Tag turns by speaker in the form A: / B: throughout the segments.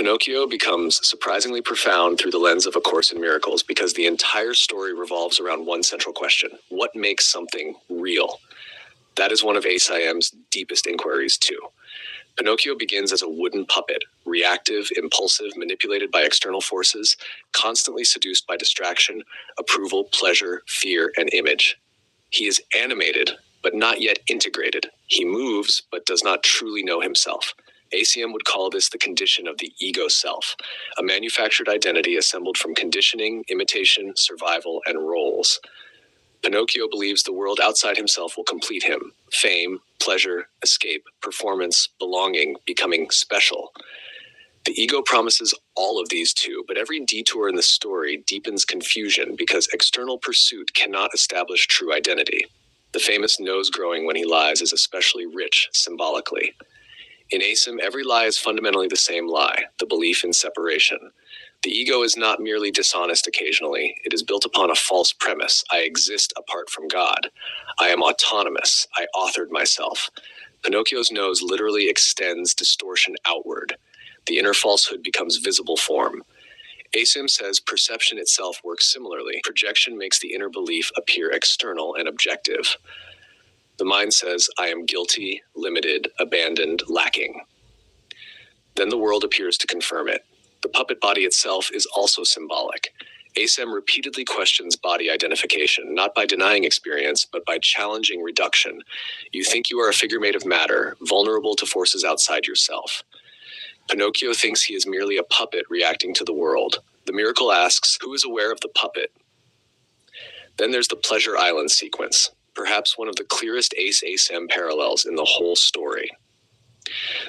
A: Pinocchio becomes surprisingly profound through the lens of A Course in Miracles because the entire story revolves around one central question: what makes something real? That is one of ACIM's deepest inquiries, too. Pinocchio begins as a wooden puppet, reactive, impulsive, manipulated by external forces, constantly seduced by distraction, approval, pleasure, fear, and image. He is animated, but not yet integrated. He moves, but does not truly know himself. ACIM would call this the condition of the ego self, a manufactured identity assembled from conditioning, imitation, survival, and roles. Pinocchio believes the world outside himself will complete him: fame, pleasure, escape, performance, belonging, becoming special. The ego promises all of these too, but every detour in the story deepens confusion because external pursuit cannot establish true identity. The famous nose growing when he lies is especially rich symbolically. In ACIM, every lie is fundamentally the same lie: the belief in separation. The ego is not merely dishonest occasionally. It is built upon a false premise: I exist apart from God. I am autonomous. I authored myself. Pinocchio's nose literally extends distortion outward. The inner falsehood becomes visible form. ACIM says perception itself works similarly. Projection makes the inner belief appear external and objective. The mind says, I am guilty, limited, abandoned, lacking. Then the world appears to confirm it. The puppet body itself is also symbolic. ACIM repeatedly questions body identification, not by denying experience, but by challenging reduction. You think you are a figure made of matter, vulnerable to forces outside yourself. Pinocchio thinks he is merely a puppet reacting to the world. The miracle asks, who is aware of the puppet? Then there's the Pleasure Island sequence, perhaps one of the clearest ACIM parallels in the whole story.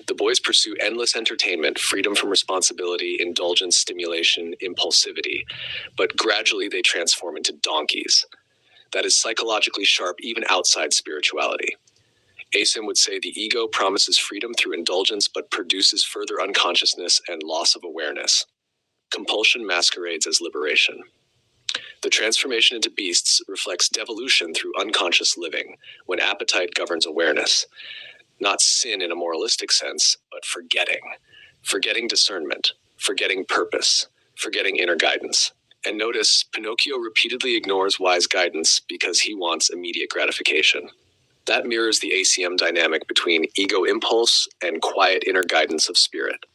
A: The boys pursue endless entertainment, freedom from responsibility, indulgence, stimulation, impulsivity, but gradually they transform into donkeys. That is psychologically sharp even outside spirituality. ACIM would say the ego promises freedom through indulgence but produces further unconsciousness and loss of awareness. Compulsion masquerades as liberation. The transformation into beasts reflects devolution through unconscious living, when appetite governs awareness. Not sin in a moralistic sense, but forgetting. Forgetting discernment, forgetting purpose, forgetting inner guidance. And notice, Pinocchio repeatedly ignores wise guidance because he wants immediate gratification. That mirrors the ACIM dynamic between ego impulse and quiet inner guidance of spirit.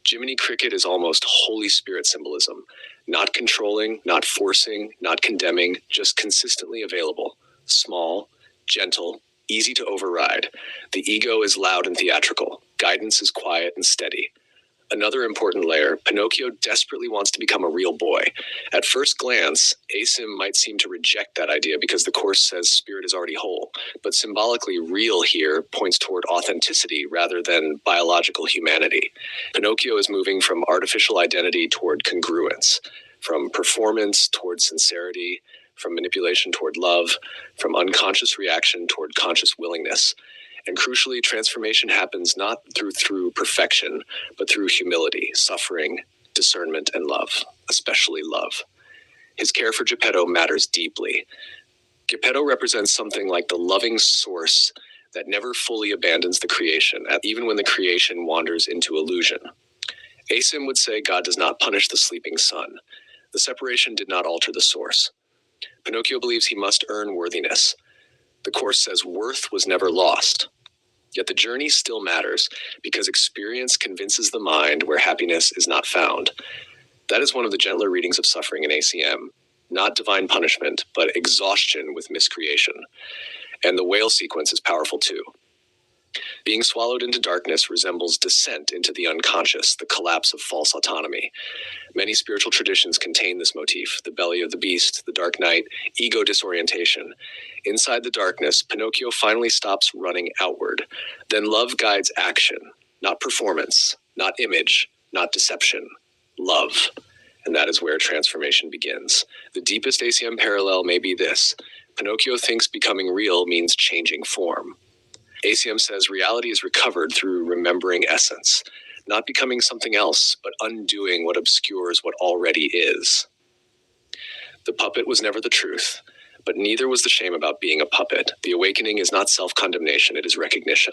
A: Jiminy Cricket is almost Holy Spirit symbolism. Not controlling, not forcing, not condemning, just consistently available. Small, gentle, easy to override. The ego is loud and theatrical. Guidance is quiet and steady. Another important layer, Pinocchio desperately wants to become a real boy. At first glance, ACIM might seem to reject that idea because the Course says spirit is already whole. But symbolically, real here points toward authenticity rather than biological humanity. Pinocchio is moving from artificial identity toward congruence, from performance toward sincerity, from manipulation toward love, from unconscious reaction toward conscious willingness. And crucially, transformation happens not through perfection, but through humility, suffering, discernment, and love, especially love. His care for Geppetto matters deeply. Geppetto represents something like the loving source that never fully abandons the creation, even when the creation wanders into illusion. ACIM would say God does not punish the sleeping sun. The separation did not alter the source. Pinocchio believes he must earn worthiness. The Course says worth was never lost. Yet the journey still matters because experience convinces the mind where happiness is not found. That is one of the gentler readings of suffering in ACIM. Not divine punishment, but exhaustion with miscreation. And the whale sequence is powerful too. Being swallowed into darkness resembles descent into the unconscious, the collapse of false autonomy. Many spiritual traditions contain this motif: the belly of the beast, the dark night, ego disorientation. Inside the darkness, Pinocchio finally stops running outward. Then love guides action, not performance, not image, not deception. Love. And that is where transformation begins. The deepest ACIM parallel may be this: Pinocchio thinks becoming real means changing form. ACIM says reality is recovered through remembering essence, not becoming something else, but undoing what obscures what already is. The puppet was never the truth, but neither was the shame about being a puppet. The awakening is not self-condemnation, it is recognition.